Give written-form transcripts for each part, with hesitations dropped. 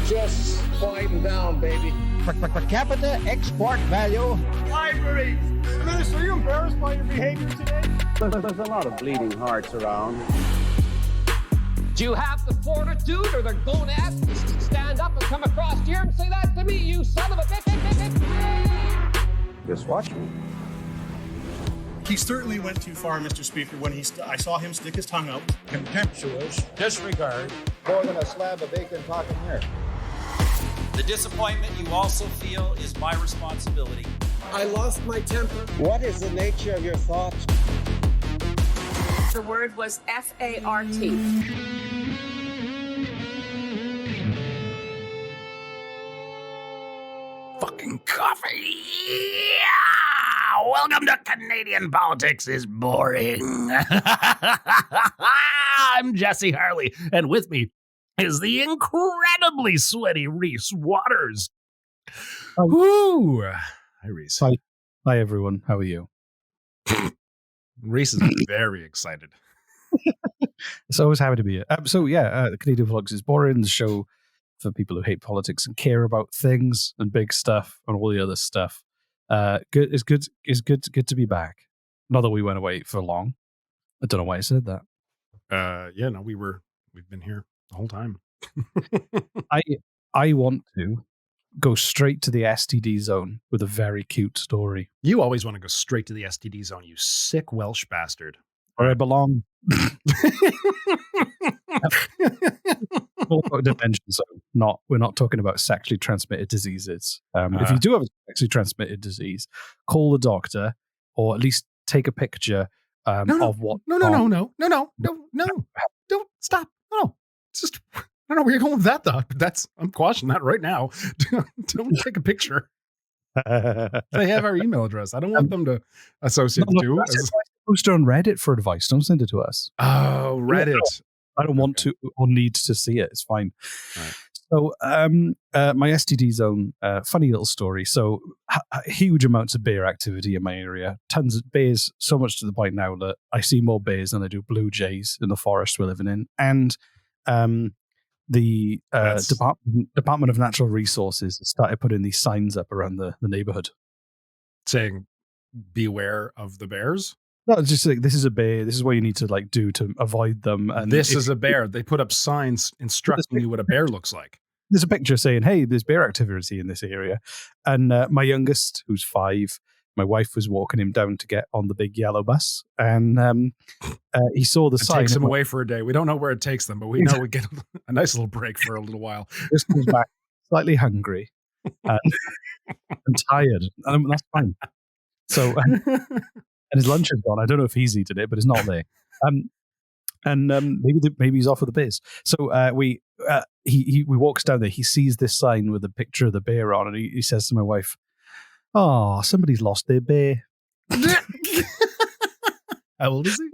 Just quieten down, baby. Per capita export value. Libraries. Minister, are you embarrassed by your behavior today? There's a lot of bleeding hearts around. Do you have the fortitude or the gonads to stand up and come across here and say that to me, you son of a bitch? Just watch me. He certainly went too far, Mr. Speaker, when I saw him stick his tongue out. Contemptuous disregard. More than a slab of bacon talking here. The disappointment you also feel is my responsibility. I lost my temper. What is the nature of your thoughts? The word was FART. Fucking coffee. Welcome to Canadian Politics is Boring. I'm Jesse Harley, and with me is the incredibly sweaty Rhys Waters. Woo! Hi, Rhys. Hi, everyone. How are you? Rhys is very excited. It's always happy to be here. The Canadian Politics is Boring, the show for people who hate politics and care about things and big stuff and all the other stuff. It's good to be back. Not that we went away for long. I don't know why I said that. We've been here the whole time. I want to go straight to the STD zone with a very cute story. You always want to go straight to the STD zone, you sick Welsh bastard. Where I belong. Dementia zone. We're not talking about sexually transmitted diseases. If you do have a sexually transmitted disease, call the doctor or at least take a picture of what. No, don't stop. No, it's just, I don't know where you're going with that thought, but I'm quashing that right now. Don't take a picture. They have our email address. I don't want them to associate the two. Post on Reddit for advice. Don't send it to us. Oh, Reddit. I don't want to or need to see it. It's fine. Right. So, my STD zone, funny little story. So, huge amounts of bear activity in my area. Tons of bears, so much to the point now that I see more bears than I do blue jays in the forest we're living in. And the Department of Natural Resources has started putting these signs up around the neighborhood. Saying, beware of the bears? No, it's just like, this is a bear. This is what you need to do to avoid them. And this is a bear. They put up signs instructing you what a bear looks like. There's a picture saying, hey, there's bear activity in this area. And my youngest, who's 5, my wife was walking him down to get on the big yellow bus. And he saw the sign. It takes him away for a day. We don't know where it takes them, but we know we get a nice little break for a little while. Just comes back slightly hungry and tired. And that's fine. So... and his lunch is gone. I don't know if he's eaten it, but it's not there. Maybe he's off with the bears. So he walks down there. He sees this sign with a picture of the bear on, and he says to my wife, "Oh, somebody's lost their bear." How old is he?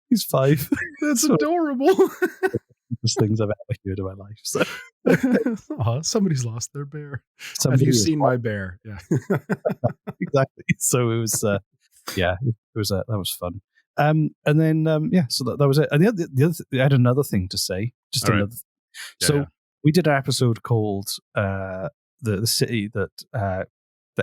He's 5. That's adorable. Most things I've ever heard in my life. So. Somebody's lost their bear. Have you seen my bear? Yeah, exactly. So it was. That was fun. And then so that was it. And the other I had another thing to say. We did an episode called the city that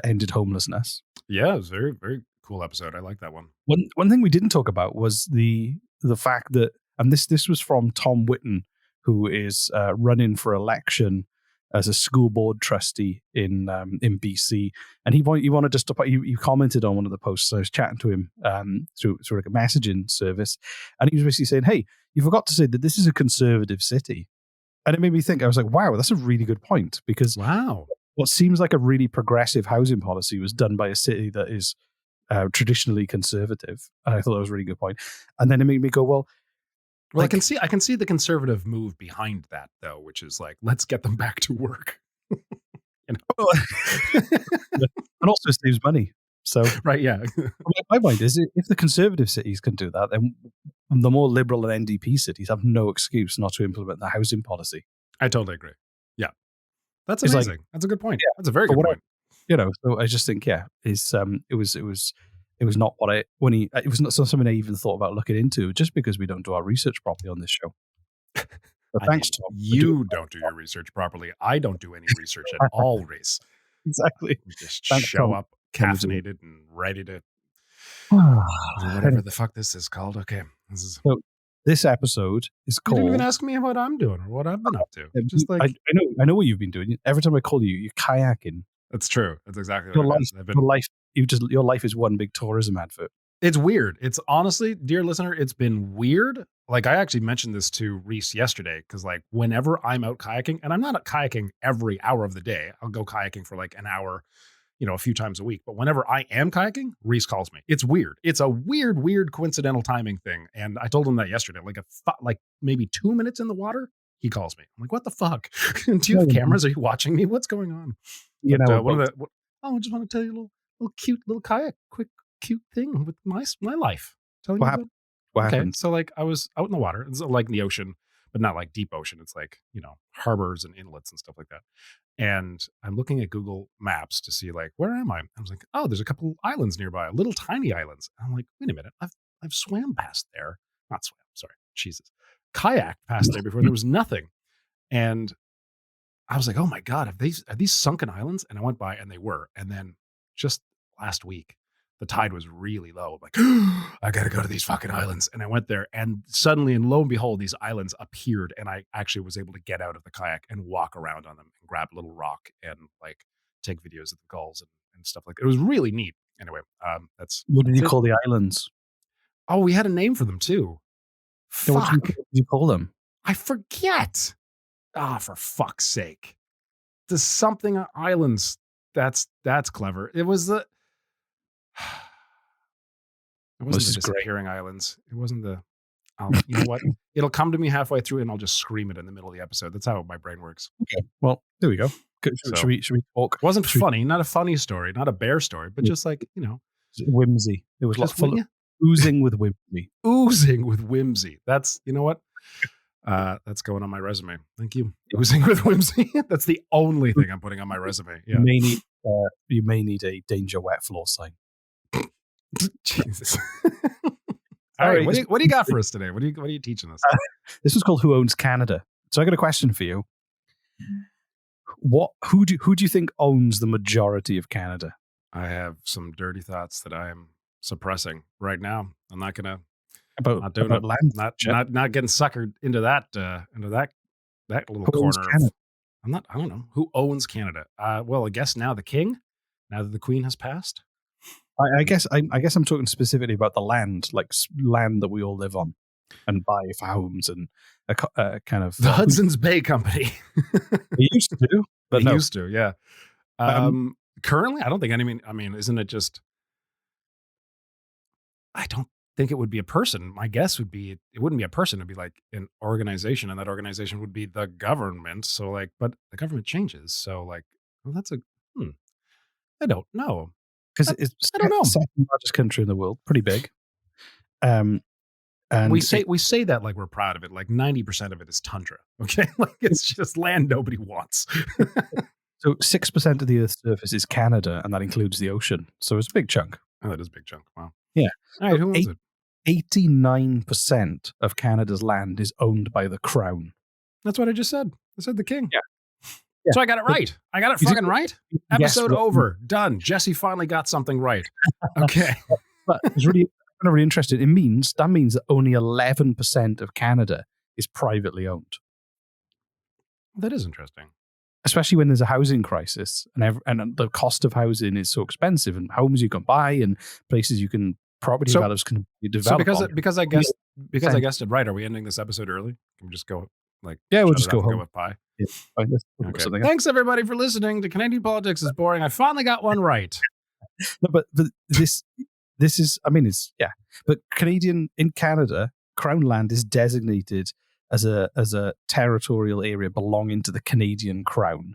ended homelessness. Yeah, it was a very, very cool episode. I like that one. One thing we didn't talk about was the fact that, and this was from Tom Whitten, who is running for election as a school board trustee in BC, and he wanted to stop. He commented on one of the posts. So I was chatting to him through like a messaging service, and he was basically saying, "Hey, you forgot to say that this is a conservative city," and it made me think. I was like, "Wow, that's a really good point," because what seems like a really progressive housing policy was done by a city that is traditionally conservative, and I thought that was a really good point. And then it made me go, "Well." Well, I can see the conservative move behind that, though, which is like, let's get them back to work. And also it saves money. So right, yeah. My point is, if the conservative cities can do that, then the more liberal and NDP cities have no excuse not to implement the housing policy. I totally agree. Yeah, that's amazing. That's a good point. Yeah. That's a very good point. So I just think, it was not it was not something I even thought about looking into, just because we don't do our research properly on this show. But thanks, Tom. You don't do your research properly. I don't do any research at all, Rhys. Exactly. We just Thanks, show Tom. up caffeinated and ready to whatever the fuck this is called. Okay. So this episode is You called. didn't even ask me what I'm doing or what I've been up to. Just like I know what you've been doing. Every time I call you, you're kayaking. that's true. That's exactly Your what life, it is. your life is one big tourism advert. It's weird. It's honestly, dear listener, it's been weird. Like I actually mentioned this to Rhys yesterday because like whenever I'm out kayaking, and I'm not kayaking every hour of the day, I'll go kayaking for like an hour, a few times a week. But whenever I am kayaking, Rhys calls me. It's weird. It's a weird coincidental timing thing. And I told him that yesterday, like maybe 2 minutes in the water, he calls me. I'm like, what the fuck? Do you have cameras? Are you watching me? What's going on? I just want to tell you a little cute little quick cute thing with my life. Telling you about. What Okay, happened? so like I was out in the water. It's like in the ocean, but not like deep ocean. It's like, harbors and inlets and stuff like that. And I'm looking at Google Maps to see like, where am I? I was like, oh, there's a couple islands nearby, little tiny islands. And I'm like, wait a minute, I've swam past there. Not swam, sorry, Jesus. Kayaked past there before. There was nothing. And I was like, oh my God, are these sunken islands? And I went by and they were. And then just last week, the tide was really low. I'm like, I got to go to these fucking islands. And I went there and suddenly, and lo and behold, these islands appeared. And I actually was able to get out of the kayak and walk around on them and grab a little rock and like take videos of the gulls and stuff like that. It was really neat. Anyway, what did you call the islands? Oh, we had a name for them too. What did you call them? I forget. For fuck's sake. The something islands. That's clever. It was the disappearing islands. It wasn't the you know what? It'll come to me halfway through and I'll just scream it in the middle of the episode. That's how my brain works. Okay. Well, there we go. Should we talk? It wasn't funny, not a funny story, not a bear story, but just like, whimsy. It was just oozing with whimsy. Oozing with whimsy. That's, you know what? That's going on my resume. Thank you. Oozing with whimsy. That's the only thing I'm putting on my resume. Yeah. You may need a danger wet floor sign. Jesus. All right. What do you got for us today? What are you teaching us? This was called Who Owns Canada. So I got a question for you. Who do you think owns the majority of Canada? I have some dirty thoughts that I am suppressing right now. I'm not gonna about land, not getting suckered into that little corner. I don't know who owns Canada. Well, I guess now the king, now that the queen has passed. I guess I'm talking specifically about the land, like land that we all live on and buy for homes and a kind of the Hudson's Bay Company. They used to do, but they used to, yeah. Currently, I don't think isn't it just? I don't think it would be a person. My guess would be it wouldn't be a person. It'd be like an organization, and that organization would be the government. So like, but the government changes. So like, well, that's I don't know. Because it's the second largest country in the world, pretty big. And we say that like we're proud of it. Like 90% of it is tundra. Okay, like it's just land nobody wants. So 6% of the Earth's surface is Canada, and that includes the ocean. So it's a big chunk. Oh, that is a big chunk. Wow. Yeah. All right, who owns it? 89% of Canada's land is owned by the Crown. That's what I just said. I said the king. Yeah. So I got it right. I got it fucking right. Episode over. Done. Jesse finally got something right. Okay. But it's really interesting. That means that only 11% of Canada is privately owned. That is interesting. Especially when there's a housing crisis and the cost of housing is so expensive, and homes you can buy and places you can developers can develop. So because I guessed it right, are we ending this episode early? Can we just go we'll just go home. Go with pie. Yeah, okay. Thanks everybody for listening to Canadian Politics is Boring. I finally got one right. No, but this is but in Canada, Crown land is designated as a territorial area belonging to the Canadian Crown,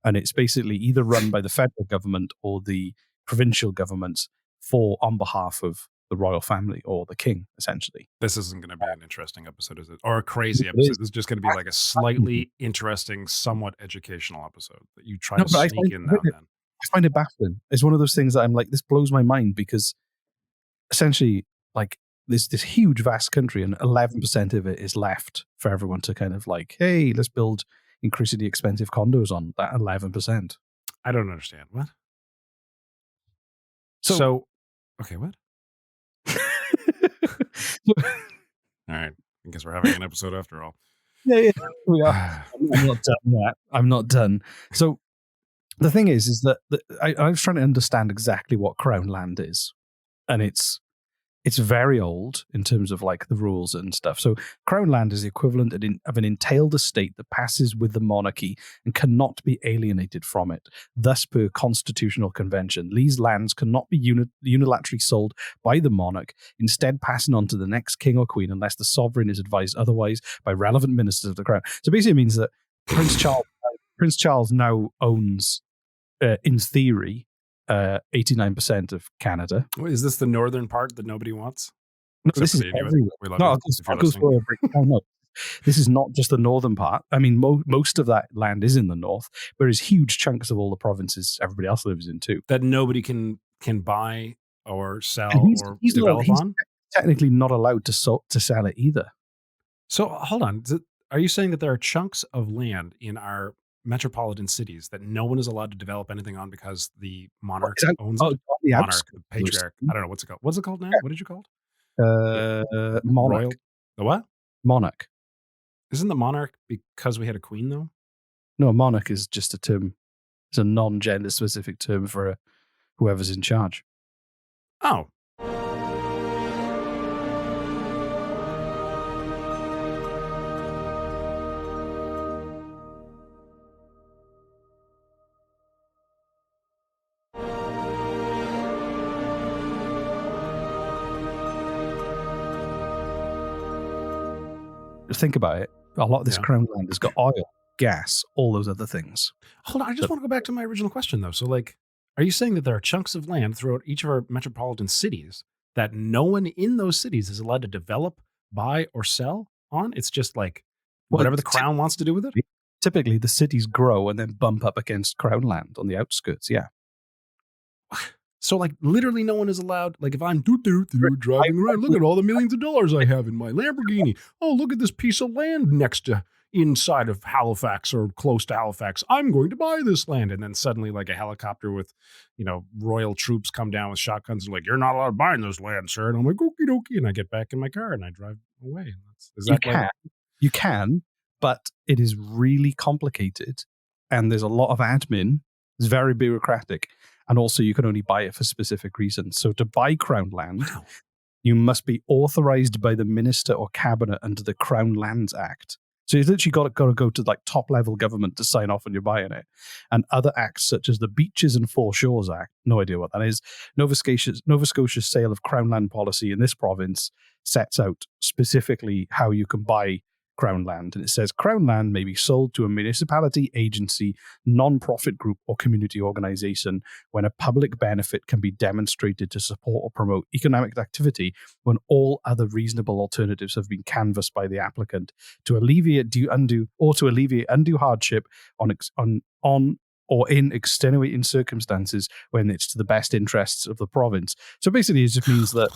and it's basically either run by the federal government or the provincial governments on behalf of the royal family or the king, essentially. This isn't going to be an interesting episode, is it? Or a crazy episode? This is just going to be like a slightly interesting, somewhat educational episode that you try to sneak in now and then. I find it baffling. It's one of those things that I'm like, this blows my mind, because essentially, like, this huge, vast country, and 11% of it is left for everyone to kind of like, hey, let's build increasingly expensive condos on that 11%. I don't understand. What? So- So okay, what? All right. I guess we're having an episode after all. Yeah, we are. I'm not done yet. I'm not done. So the thing is that I was trying to understand exactly what Crown Land is, and it's very old in terms of like the rules and stuff. So Crown Land is the equivalent of an entailed estate that passes with the monarchy and cannot be alienated from it. Thus, per constitutional convention, these lands cannot be unilaterally sold by the monarch, instead passing on to the next king or queen unless the sovereign is advised otherwise by relevant ministers of the crown. So basically it means that Prince Charles now owns, in theory, 89% of Canada. Wait, is this the northern part that nobody wants? No, Except this for is the Inuit. everywhere. We love No, you, if you're listening. no, this is not just the northern part. I mean, most of that land is in the north, but there's huge chunks of all the provinces everybody else lives in too. That nobody can buy or sell And he's develop on? technically not allowed to sell it either. So hold on. Are you saying that there are chunks of land in our metropolitan cities that no one is allowed to develop anything on because the monarch owns it? The Monarch, the patriarch. I don't know what's it called. What's it called now? What did you call it? Monarch. Royal. The what? Monarch. Isn't the monarch because we had a queen though? No, monarch is just a term. It's a non-gender specific term for whoever's in charge. Oh. Think about it. A lot of this Crown Land has got oil, gas, all those other things. Hold on. I just want to go back to my original question though. So like, are you saying that there are chunks of land throughout each of our metropolitan cities that no one in those cities is allowed to develop, buy, or sell on? It's just like whatever the crown wants to do with it? Typically, the cities grow and then bump up against Crown Land on the outskirts, yeah. So, like, literally no one is allowed, like, if I'm driving around, look at all the millions of dollars I have in my Lamborghini. Oh, look at this piece of land next to, inside of Halifax or close to Halifax. I'm going to buy this land. And then suddenly, like, a helicopter with, royal troops come down with shotguns and like, you're not allowed buying this land, sir. And I'm like, okie dokie. And I get back in my car and I drive away. You can, but it is really complicated. And there's a lot of admin. It's very bureaucratic. And also, you can only buy it for specific reasons. So to buy Crown Land, you must be authorized by the minister or cabinet under the Crown Lands Act. So you've literally got to go to like top level government to sign off when you're buying it. And other acts such as the Beaches and Foreshores Act, no idea what that is. Nova Scotia's sale of Crown Land policy in this province sets out specifically how you can buy Crown Land. And it says Crown Land may be sold to a municipality, agency, non-profit group, or community organization when a public benefit can be demonstrated to support or promote economic activity when all other reasonable alternatives have been canvassed by the applicant to alleviate undue hardship on or in extenuating circumstances when it's to the best interests of the province. So basically, it just means that.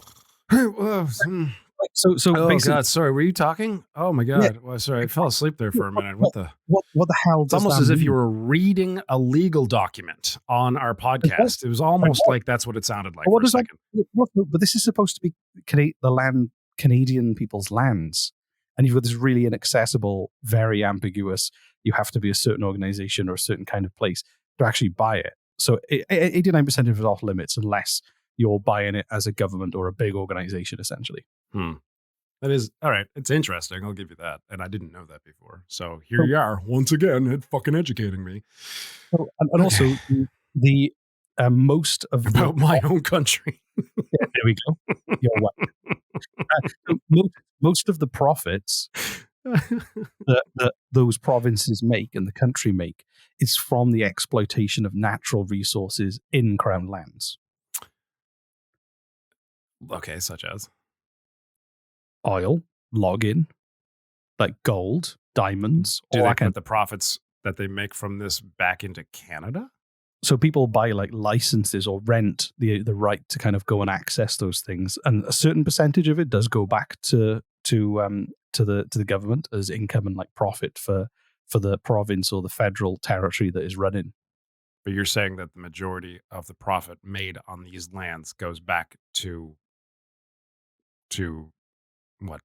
So oh God, sorry, were you talking? Oh my God, yeah. Well, sorry, I fell asleep there for a minute. What the hell? It's almost as if you were reading a legal document on our podcast. It was almost like that's what it sounded like for a second. But this is supposed to be Canadian people's lands, and you've got this really inaccessible, very ambiguous. You have to be a certain organization or a certain kind of place to actually buy it. So 89% of it is off limits unless you're buying it as a government or a big organization, essentially. That is all right. It's interesting. I'll give you that. And I didn't know that before. So here you are once again, fucking educating me. And also the most of about my own country. Yeah, there we go. You're right. Most of the profits that those provinces make and the country make is from the exploitation of natural resources in Crown lands. Okay, such as oil, login, like gold, diamonds. Do they put the profits that they make from this back into Canada? So people buy like licenses or rent the right to kind of go and access those things, and a certain percentage of it does go back to the government as income and like profit for the province or the federal territory that is running. But you're saying that the majority of the profit made on these lands goes back to what?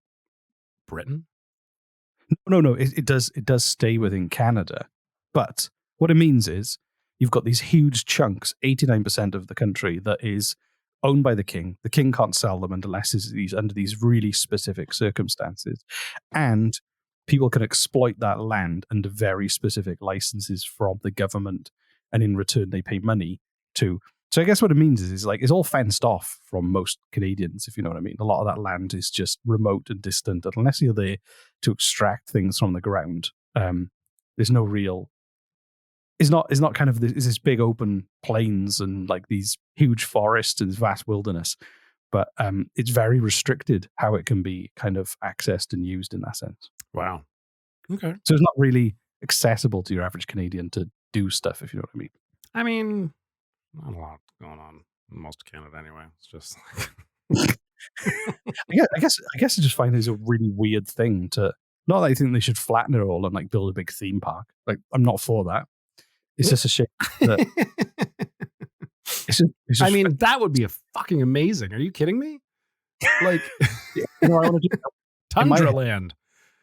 Britain? No. It does stay within Canada, but what it means is you've got these huge chunks, 89% of the country that is owned by the king. The king can't sell them unless it's under these really specific circumstances, and people can exploit that land under very specific licenses from the government, and in return they pay money to. So I guess what it means is like it's all fenced off from most Canadians, if you know what I mean. A lot of that land is just remote and distant, and unless you're there to extract things from the ground, there's no real. It's not kind of this big open plains and like these huge forests and vast wilderness, but it's very restricted how it can be kind of accessed and used in that sense. Wow. Okay. So it's not really accessible to your average Canadian to do stuff, if you know what I mean. I mean, not a lot going on in most of Canada anyway. It's just like I guess I just find it's a really weird thing to. Not that I think they should flatten it all and like build a big theme park. Like I'm not for that. It's just a shame that. It's just I mean, that would be a fucking amazing. Are you kidding me? Like, I want to do Tundra Land.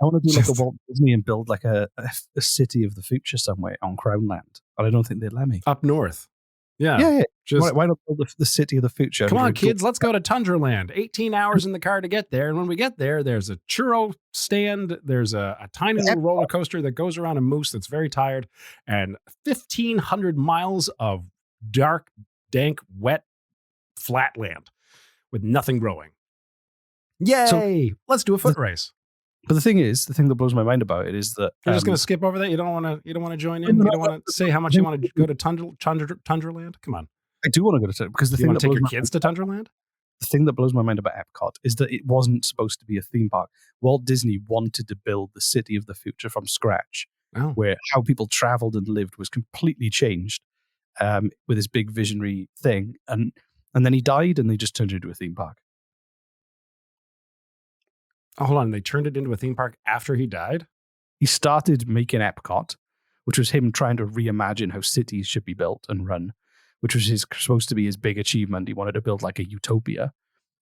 I want to do like a Walt Disney and build like a city of the future somewhere on Crown Land, and I don't think they'd let me. Up north. Yeah. Yeah. Just, why not build the city of the future? Come on, kids, let's go to Tundra Land. 18 hours in the car to get there. And when we get there, there's a churro stand. There's a tiny little roller coaster that goes around a moose that's very tired. And 1,500 miles of dark, dank, wet, flat land with nothing growing. Yay! So, let's do a foot race. But the thing that blows my mind about it is that you're just going to skip over that. You don't want to join in. You don't want to say how much you want to go to Tundra Land. Come on. I do want to go to because the thing. You want to take your kids to Tundra Land? The thing that blows my mind about Epcot is that it wasn't supposed to be a theme park. Walt Disney wanted to build the city of the future from scratch, where how people traveled and lived was completely changed with this big visionary thing, and then he died, and they just turned it into a theme park. Oh, hold on. They turned it into a theme park after he died? He started making Epcot, which was him trying to reimagine how cities should be built and run, which was supposed to be his big achievement. He wanted to build like a utopia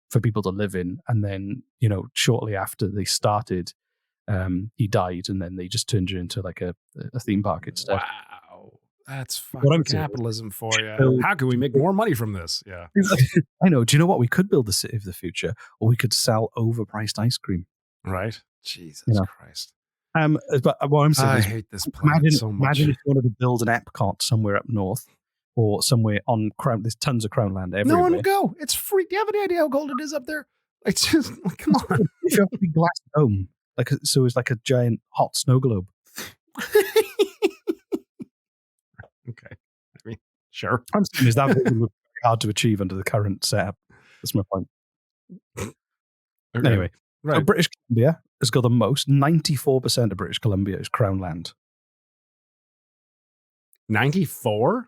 for people to live in. And then, shortly after they started, he died, and then they just turned it into like a theme park instead. Wow. That's fucking capitalism for you. How can we make more money from this? Yeah. I know. Do you know what? We could build the city of the future, or we could sell overpriced ice cream. Right? Jesus Christ. But what I'm saying I is, hate this planet so much. Imagine if you wanted to build an Epcot somewhere up north, or somewhere on Crown. There's tons of Crown land everywhere. No one would go. It's free. Do you have any idea how cold it is up there? It's just, come on. You have a big glass dome, so it's like a giant hot snow globe. Okay. I mean, sure. I'm saying is that would be hard to achieve under the current setup. That's my point. Okay. Anyway, right. British Columbia has got the most. 94% of British Columbia is Crown land. 94%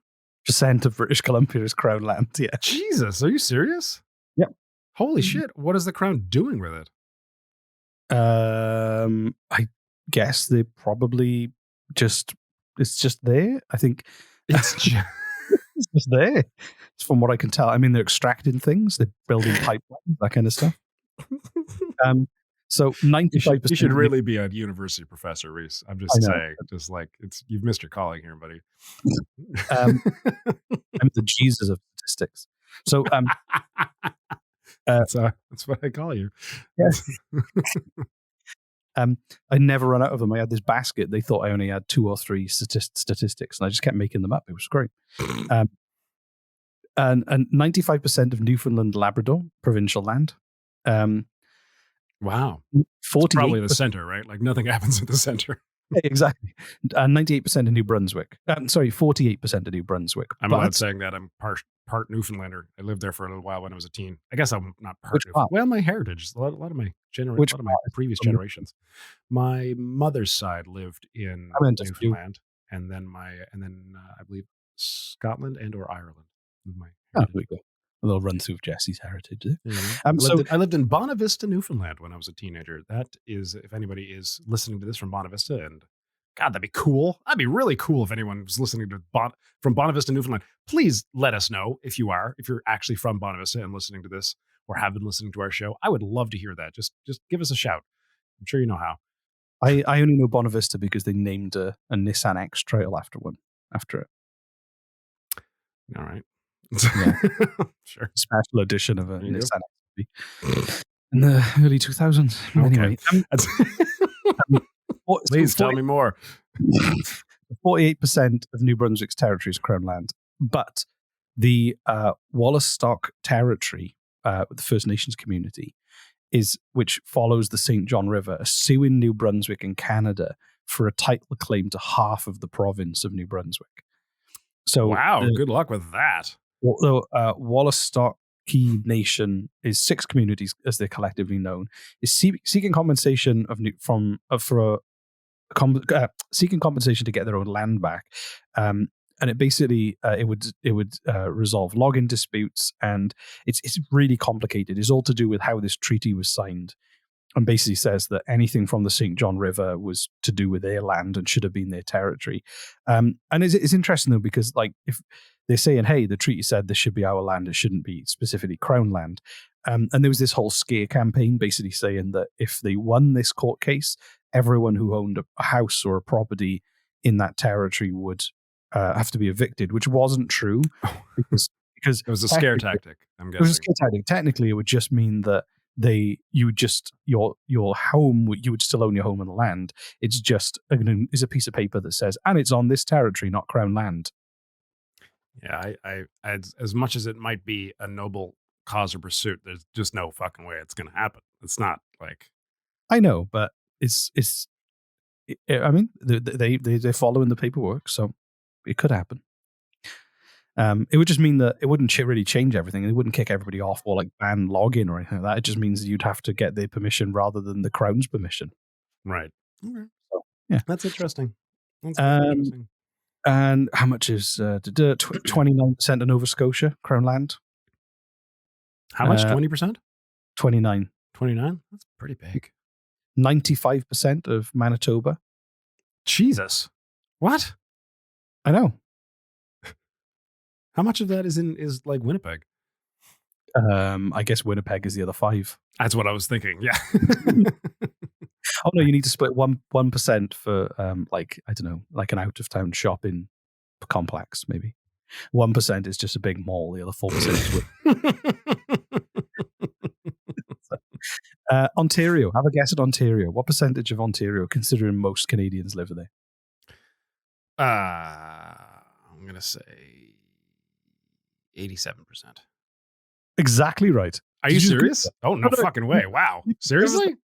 of British Columbia is Crown land. Yeah. Jesus, are you serious? Yep. Holy shit! What is the Crown doing with it? I guess they probably it's just there. I think it's just there. It's from what I can tell. I mean, they're extracting things, they're building pipelines, that kind of stuff. So 95%. You should really be a university professor, Rhys. I'm just saying, just like you've missed your calling here, buddy. I'm the Jesus of statistics. So that's what I call you. Yes. I never run out of them. I had this basket. They thought I only had 2 or 3 statistics, and I just kept making them up. It was great. And 95% of Newfoundland, Labrador, provincial land. Wow. 48%, probably the center, right? Like nothing happens at the center. Exactly. 98% of New Brunswick. 48% of New Brunswick. I'm allowed saying that I'm part Newfoundlander. I lived there for a little while when I was a teen. I guess I'm not part. Well, my heritage, a lot of my previous generations. My mother's side lived in Newfoundland, and then I believe Scotland and or Ireland. My There we go. A little run through of Jesse's heritage there. I lived in Bonavista, Newfoundland when I was a teenager. That is, if anybody is listening to this from Bonavista, and God, that'd be cool. That'd be really cool if anyone was listening to from Bonavista, Newfoundland. Please let us know if you're actually from Bonavista and listening to this or have been listening to our show. I would love to hear that. Just give us a shout. I'm sure you know how. I only know Bonavista because they named a Nissan X Trail after it. All right. Yeah. Sure. Special edition of a Nissan XP in the early 2000s. Okay. Anyway, please tell me more. 48% of New Brunswick's territory is Crown land, but the Wallastock territory, the First Nations community, which follows the St. John River, are suing New Brunswick and Canada for a title claim to half of the province of New Brunswick. So, wow, good luck with that. Although Wallastock Key Nation is 6 communities, as they're collectively known, is seeking compensation seeking compensation to get their own land back, and it basically it would resolve login disputes, and it's really complicated. It's all to do with how this treaty was signed, and basically says that anything from the St. John River was to do with their land and should have been their territory. And it's interesting though, because like if they're saying, hey, the treaty said this should be our land, it shouldn't be specifically Crown land. And there was this whole scare campaign basically saying that if they won this court case, everyone who owned a house or a property in that territory would have to be evicted, which wasn't true because it was a scare tactic. I'm guessing it was a scare tactic. Technically, it would just mean that your home, you would still own your home and land. It's just is a piece of paper that says, and it's on this territory, not Crown land. Yeah, I as much as it might be a noble cause or pursuit, there's just no fucking way it's going to happen. It's not like, I know, but I mean, they're following the paperwork, so it could happen. It would just mean that it wouldn't really change everything. It wouldn't kick everybody off or like ban login or anything like that. It just means you'd have to get their permission rather than the Crown's permission. Right. Okay. So, yeah, that's interesting. That's interesting. And how much is 29% of Nova Scotia Crown land? How much? 20%? 29. 29? That's pretty big. 95% of Manitoba. Jesus. What? I know. How much of that is like Winnipeg? I guess Winnipeg is the other 5. That's what I was thinking. Yeah. Oh no, you need to split 1% for like, I don't know, like an out of town shop in Complex, maybe. 1% is just a big mall. The other 4% is Ontario. Have a guess at Ontario. What percentage of Ontario, considering most Canadians live there? I'm gonna say 87%. Exactly right. Are you serious? Oh, no fucking way. Wow. Seriously?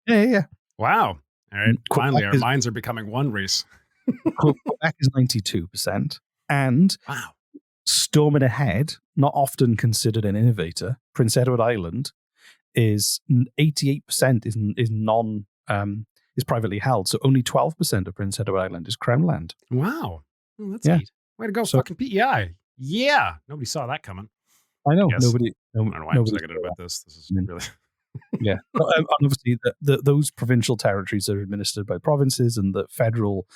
Yeah. Wow. All right. Finally, our minds are becoming one, Rhys. Quebec is 92%. And wow. Storming ahead, not often considered an innovator, Prince Edward Island is 88% is privately held. So only 12% of Prince Edward Island is Crown land. Wow. Well, that's neat. Way to go, fucking PEI. Yeah. Nobody saw that coming. I know. I don't know why I'm excited about this. This is really... Yeah. Obviously, those provincial territories are administered by provinces, and the federal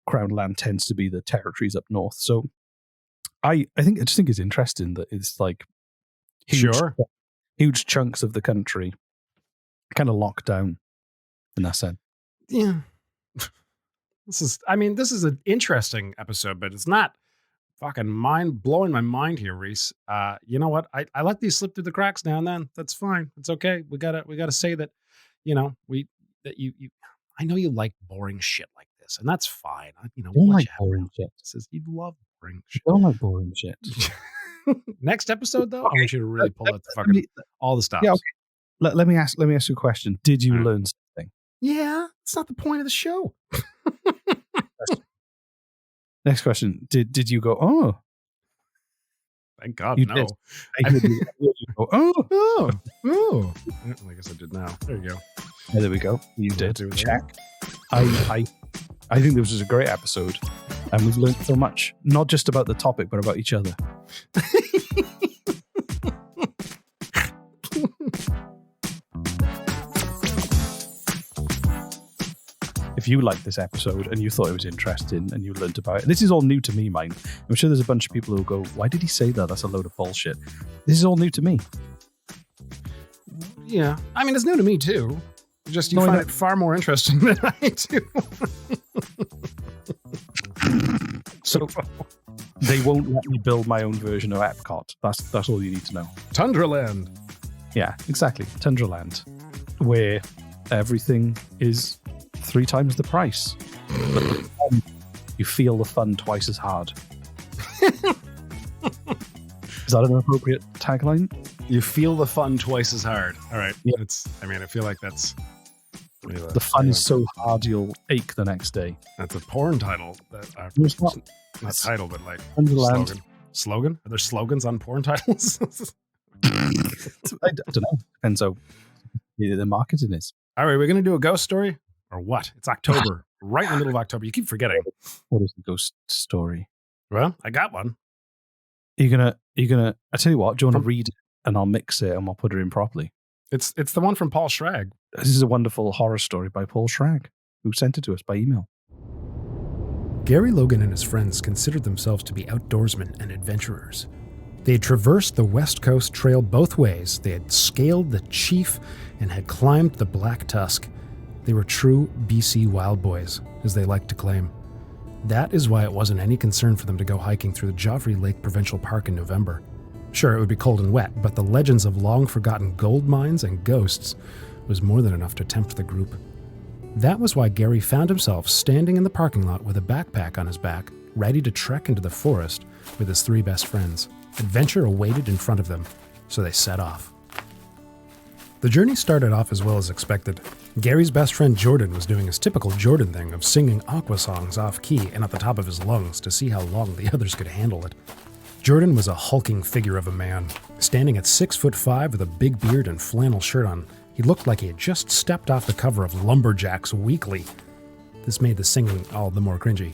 Crown land tends to be the territories up north. So I just think it's interesting that it's like huge chunks of the country kind of locked down in that sense. Yeah. This is an interesting episode, but it's not fucking blowing my mind here, Rhys. You know what? I let these slip through the cracks now and then. That's fine. It's okay. We gotta say that, you I know you like boring shit like this, and that's fine. Don't like boring shit. You love boring shit. Don't like boring shit. Next episode, though, I want you to really pull out the fucking all the stops. Yeah, okay. Let me ask you a question. Did you learn something? Yeah, it's not the point of the show. Next question. Did you go, oh? Thank God, you no. Did. I heard you go, oh. I guess I did now. There you go. Yeah, there we go. You did. Check. I think this was a great episode. And we've learned so much, not just about the topic, but about each other. If you liked this episode and you thought it was interesting and you learned about it, and this is all new to me, mine. I'm sure there's a bunch of people who go, why did he say that? That's a load of bullshit. This is all new to me. Yeah. I mean, it's new to me too. Just you find it far more interesting than I do. So they won't let me build my own version of Epcot. That's all you need to know. Tundraland. Yeah, exactly. Tundraland, where everything is 3 times the price. But you feel the fun twice as hard. Is that an appropriate tagline? You feel the fun twice as hard. All right. Yeah. I feel like that's... The fun's so hard you'll ache the next day. That's a porn title. It's not title, but like Tundraland. Slogan? Are there slogans on porn titles? I don't know. Depends how the marketing is. All right, we're going to do a ghost story or what? It's October, right in the middle of October. You keep forgetting. What is the ghost story? Well, I got one. You're gonna. I tell you what. Do you want to read it and I'll mix it and I'll put it in properly? It's the one from Paul Schrag. This is a wonderful horror story by Paul Schrag, who sent it to us by email. Gary Logan and his friends considered themselves to be outdoorsmen and adventurers. They had traversed the West Coast Trail both ways. They had scaled the Chief and had climbed the Black Tusk. They were true BC wild boys, as they liked to claim. That is why it wasn't any concern for them to go hiking through the Joffrey Lake Provincial Park in November. Sure, it would be cold and wet, but the legends of long-forgotten gold mines and ghosts was more than enough to tempt the group. That was why Gary found himself standing in the parking lot with a backpack on his back, ready to trek into the forest with his 3 best friends. Adventure awaited in front of them, so they set off. The journey started off as well as expected. Gary's best friend Jordan was doing his typical Jordan thing of singing aqua songs off-key and at the top of his lungs to see how long the others could handle it. Jordan was a hulking figure of a man. Standing at 6'5" with a big beard and flannel shirt on, he looked like he had just stepped off the cover of Lumberjacks Weekly. This made the singing all the more cringy.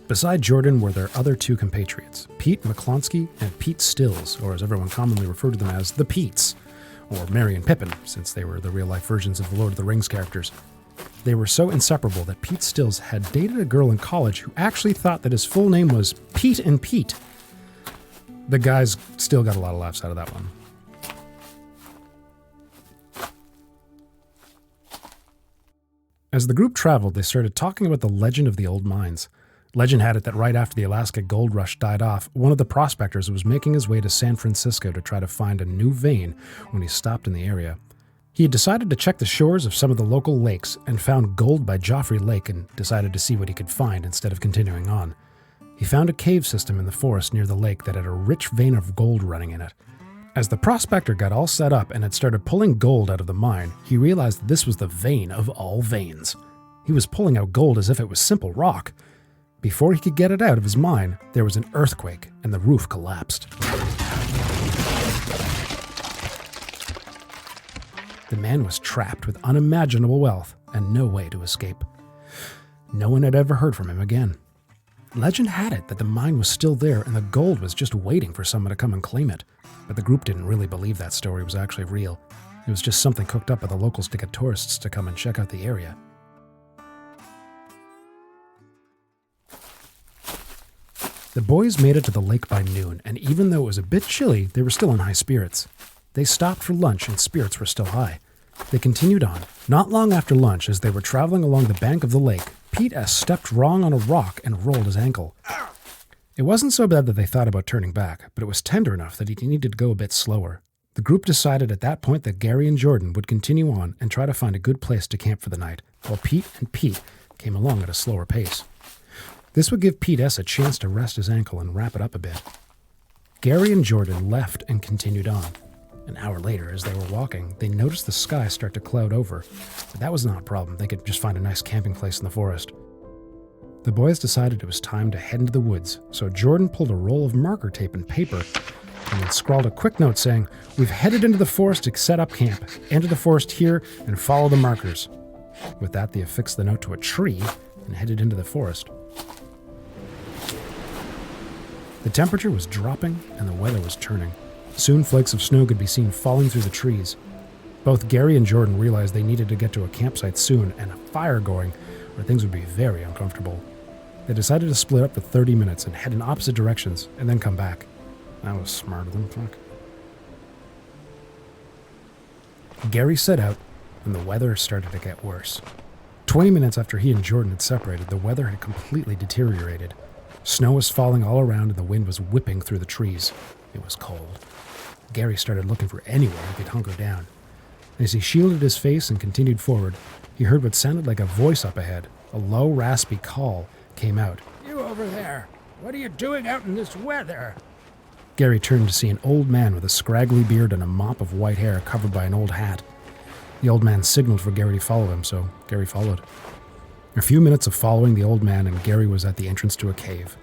Beside Jordan were their other 2 compatriots, Pete McClonsky and Pete Stills, or as everyone commonly referred to them as, the Petes, or Merry and Pippin, since they were the real-life versions of the Lord of the Rings characters. They were so inseparable that Pete Stills had dated a girl in college who actually thought that his full name was Pete and Pete. The guys still got a lot of laughs out of that one. As the group traveled, they started talking about the legend of the old mines. Legend had it that right after the Alaska gold rush died off, one of the prospectors was making his way to San Francisco to try to find a new vein when he stopped in the area. He had decided to check the shores of some of the local lakes and found gold by Joffrey Lake and decided to see what he could find instead of continuing on. He found a cave system in the forest near the lake that had a rich vein of gold running in it. As the prospector got all set up and had started pulling gold out of the mine, he realized that this was the vein of all veins. He was pulling out gold as if it was simple rock. Before he could get it out of his mine, there was an earthquake and the roof collapsed. The man was trapped with unimaginable wealth and no way to escape. No one had ever heard from him again. Legend had it that the mine was still there and the gold was just waiting for someone to come and claim it. But the group didn't really believe that story was actually real. It was just something cooked up by the locals to get tourists to come and check out the area. The boys made it to the lake by noon, and even though it was a bit chilly, they were still in high spirits. They stopped for lunch and spirits were still high. They continued on. Not long after lunch, as they were traveling along the bank of the lake, Pete S. stepped wrong on a rock and rolled his ankle. It wasn't so bad that they thought about turning back, but it was tender enough that he needed to go a bit slower. The group decided at that point that Gary and Jordan would continue on and try to find a good place to camp for the night, while Pete and Pete came along at a slower pace. This would give Pete S. a chance to rest his ankle and wrap it up a bit. Gary and Jordan left and continued on. An hour later, as they were walking, they noticed the sky start to cloud over. But that was not a problem. They could just find a nice camping place in the forest. The boys decided it was time to head into the woods, so Jordan pulled a roll of marker tape and paper and then scrawled a quick note saying, "We've headed into the forest to set up camp. Enter the forest here and follow the markers." With that, they affixed the note to a tree and headed into the forest. The temperature was dropping and the weather was turning. Soon flakes of snow could be seen falling through the trees. Both Gary and Jordan realized they needed to get to a campsite soon and a fire going, or things would be very uncomfortable. They decided to split up for 30 minutes and head in opposite directions and then come back. That was smarter than fuck. Gary set out, and the weather started to get worse. 20 minutes after he and Jordan had separated, the weather had completely deteriorated. Snow was falling all around and the wind was whipping through the trees. It was cold. Gary started looking for anywhere he could hunker down. As he shielded his face and continued forward, he heard what sounded like a voice up ahead. A low, raspy call came out. "You over there! What are you doing out in this weather?" Gary turned to see an old man with a scraggly beard and a mop of white hair covered by an old hat. The old man signaled for Gary to follow him, so Gary followed. A few minutes of following the old man, and Gary was at the entrance to a cave.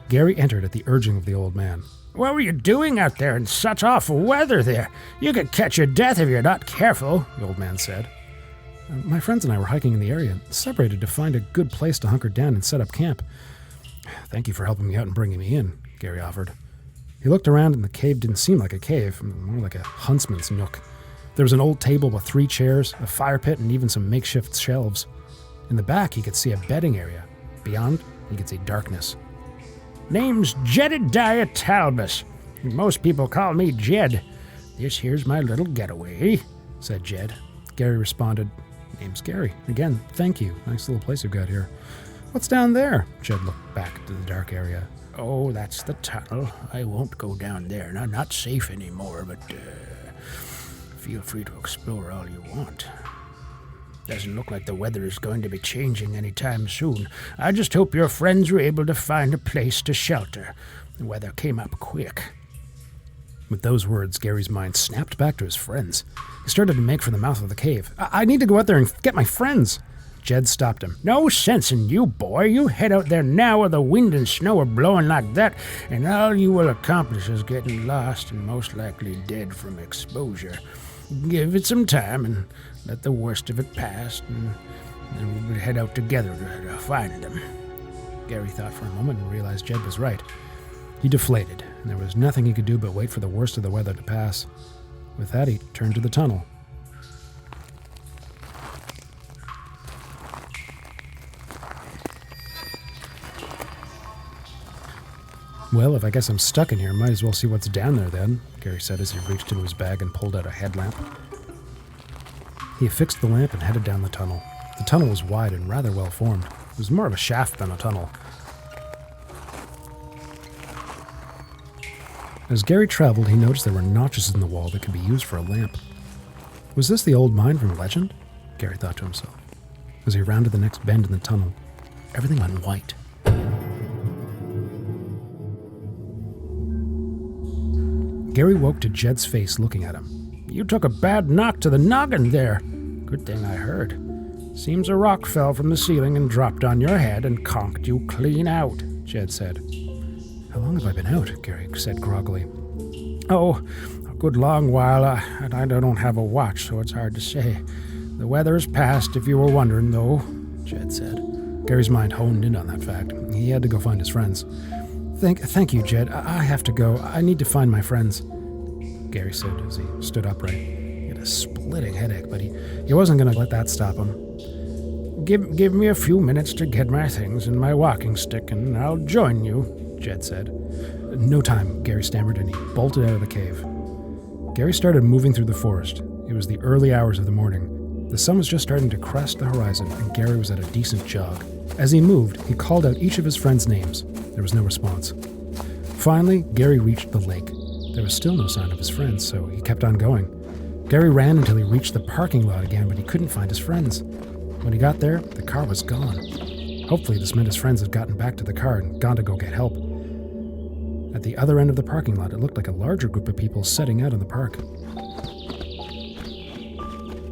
Gary entered at the urging of the old man. "What were you doing out there in such awful weather there? You could catch your death if you're not careful," the old man said. My friends and I were hiking in the area and separated to find a good place to hunker down and set up camp. "Thank you for helping me out and bringing me in," Gary offered. He looked around and the cave didn't seem like a cave, more like a huntsman's nook. There was an old table with 3 chairs, a fire pit, and even some makeshift shelves. In the back, he could see a bedding area. Beyond, he could see darkness. "Name's Jedediah Talbot. Most people call me Jed. This here's my little getaway," said Jed. Gary responded, "Name's Gary. Again, thank you. Nice little place you've got here. What's down there?" Jed looked back to the dark area. "Oh, that's the tunnel. I won't go down there. Not safe anymore, but feel free to explore all you want. Doesn't look like the weather is going to be changing anytime soon. I just hope your friends were able to find a place to shelter. The weather came up quick." With those words, Gary's mind snapped back to his friends. He started to make for the mouth of the cave. I need to go out there and get my friends." Jed stopped him. "No sense in you, boy. You head out there now where the wind and snow are blowing like that, and all you will accomplish is getting lost and most likely dead from exposure. Give it some time and let the worst of it pass, and then we'll head out together to find them." Gary thought for a moment and realized Jed was right. He deflated, and there was nothing he could do but wait for the worst of the weather to pass. With that, he turned to the tunnel. "Well, if I guess I'm stuck in here, might as well see what's down there then," Gary said as he reached into his bag and pulled out a headlamp. He affixed the lamp and headed down the tunnel. The tunnel was wide and rather well formed. It was more of a shaft than a tunnel. As Gary traveled, he noticed there were notches in the wall that could be used for a lamp. Was this the old mine from legend? Gary thought to himself. As he rounded the next bend in the tunnel, everything went white. Gary woke to Jed's face looking at him. "You took a bad knock to the noggin there. Good thing I heard. Seems a rock fell from the ceiling and dropped on your head and conked you clean out," Jed said. "How long have I been out?" Gary said groggily. "Oh, a good long while, and I don't have a watch, so it's hard to say. The weather's passed, if you were wondering, though," Jed said. Gary's mind honed in on that fact. He had to go find his friends. Thank you, Jed. I have to go. I need to find my friends," Gary said as he stood upright. He had a splitting headache, but he wasn't going to let that stop him. Give me a few minutes to get my things and my walking stick, and I'll join you," Jed said. "No time," Gary stammered, and he bolted out of the cave. Gary started moving through the forest. It was the early hours of the morning. The sun was just starting to crest the horizon, and Gary was at a decent jog. As he moved, he called out each of his friends' names. There was no response. Finally, Gary reached the lake. There was still no sign of his friends, so he kept on going. Gary ran until he reached the parking lot again, but he couldn't find his friends. When he got there, the car was gone. Hopefully, this meant his friends had gotten back to the car and gone to go get help. At the other end of the parking lot, it looked like a larger group of people setting out in the park.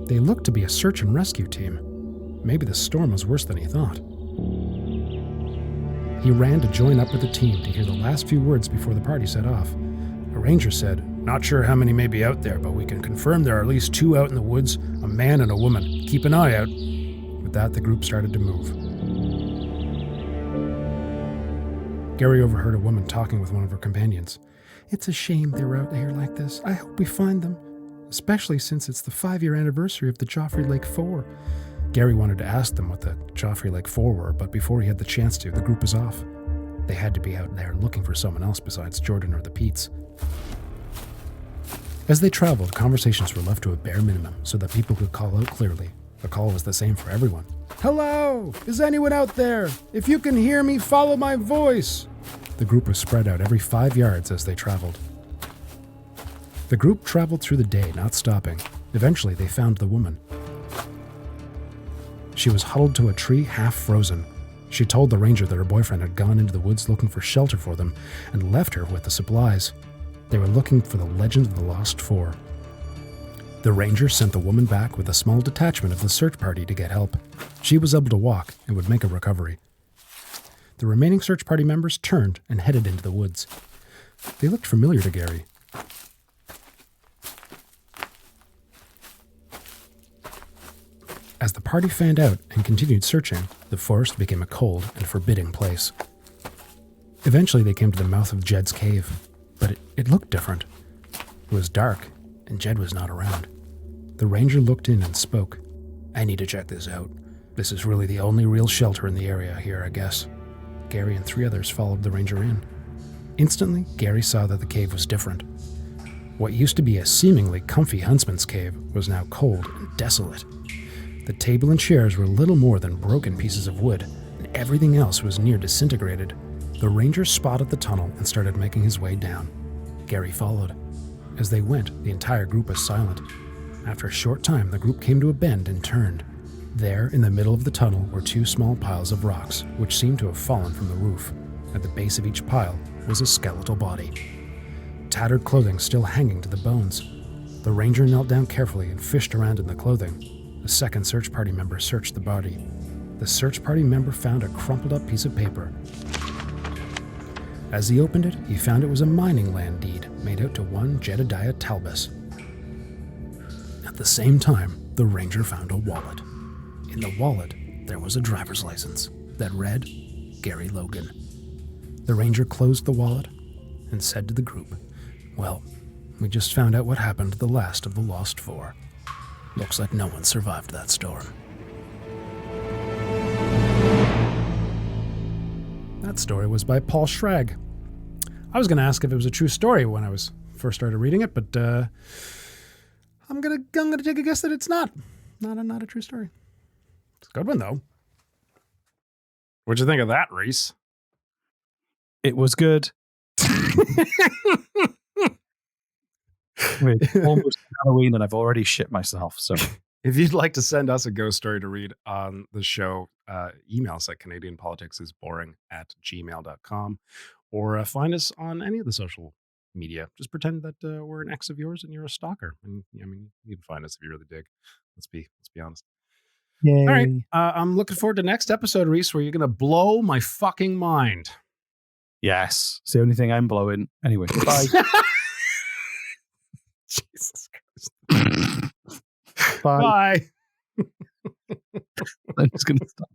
They looked to be a search and rescue team. Maybe the storm was worse than he thought. He ran to join up with the team to hear the last few words before the party set off. A ranger said, "Not sure how many may be out there, but we can confirm there are at least 2 out in the woods, a man and a woman. Keep an eye out." With that, the group started to move. Gary overheard a woman talking with one of her companions. "It's a shame they were out here like this. I hope we find them, especially since it's the 5-year anniversary of the Joffrey Lake 4. Gary wanted to ask them what the Joffrey Lake 4 were, but before he had the chance to, the group was off. They had to be out there looking for someone else besides Jordan or the Peets. As they traveled, conversations were left to a bare minimum so that people could call out clearly. The call was the same for everyone. "Hello! Is anyone out there? If you can hear me, follow my voice!" The group was spread out every 5 yards as they traveled. The group traveled through the day, not stopping. Eventually, they found the woman. She was huddled to a tree, half frozen. She told the ranger that her boyfriend had gone into the woods looking for shelter for them and left her with the supplies. They were looking for the Legend of the Lost Four. The ranger sent the woman back with a small detachment of the search party to get help. She was able to walk and would make a recovery. The remaining search party members turned and headed into the woods. They looked familiar to Gary. As the party fanned out and continued searching, the forest became a cold and forbidding place. Eventually they came to the mouth of Jed's cave, but it looked different. It was dark, and Jed was not around. The ranger looked in and spoke. "I need to check this out. This is really the only real shelter in the area here, I guess." Gary and 3 others followed the ranger in. Instantly, Gary saw that the cave was different. What used to be a seemingly comfy huntsman's cave was now cold and desolate. The table and chairs were little more than broken pieces of wood, and everything else was near disintegrated. The ranger spotted the tunnel and started making his way down. Gary followed. As they went, the entire group was silent. After a short time, the group came to a bend and turned. There, in the middle of the tunnel, were 2 small piles of rocks, which seemed to have fallen from the roof. At the base of each pile was a skeletal body. Tattered clothing still hanging to the bones. The ranger knelt down carefully and fished around in the clothing. A second search party member searched the body. The search party member found a crumpled up piece of paper. As he opened it, he found it was a mining land deed made out to one Jedediah Talbus. At the same time, the ranger found a wallet. In the wallet, there was a driver's license that read, Gary Logan. The ranger closed the wallet and said to the group, "Well, we just found out what happened to the last of the Lost Four. Looks like no one survived that storm." That story was by Paul Schrag. I was going to ask if it was a true story when I was first started reading it, but I'm gonna take a guess that it's not. Not a true story. It's a good one though. What'd you think of that, Rhys? It was good. It's almost Halloween and I've already shit myself. So if you'd like to send us a ghost story to read on the show, email us at CanadianPoliticsIsBoring@gmail.com or find us on any of the social media. Just pretend that we're an ex of yours and you're a stalker. And I mean, you can find us if you really dig. Let's be honest. yay. All right. I'm looking forward to next episode, Rhys, where you're going to blow my fucking mind. Yes. It's the only thing I'm blowing. Anyway, bye. Jesus Christ. Bye. Bye. I'm just going to stop.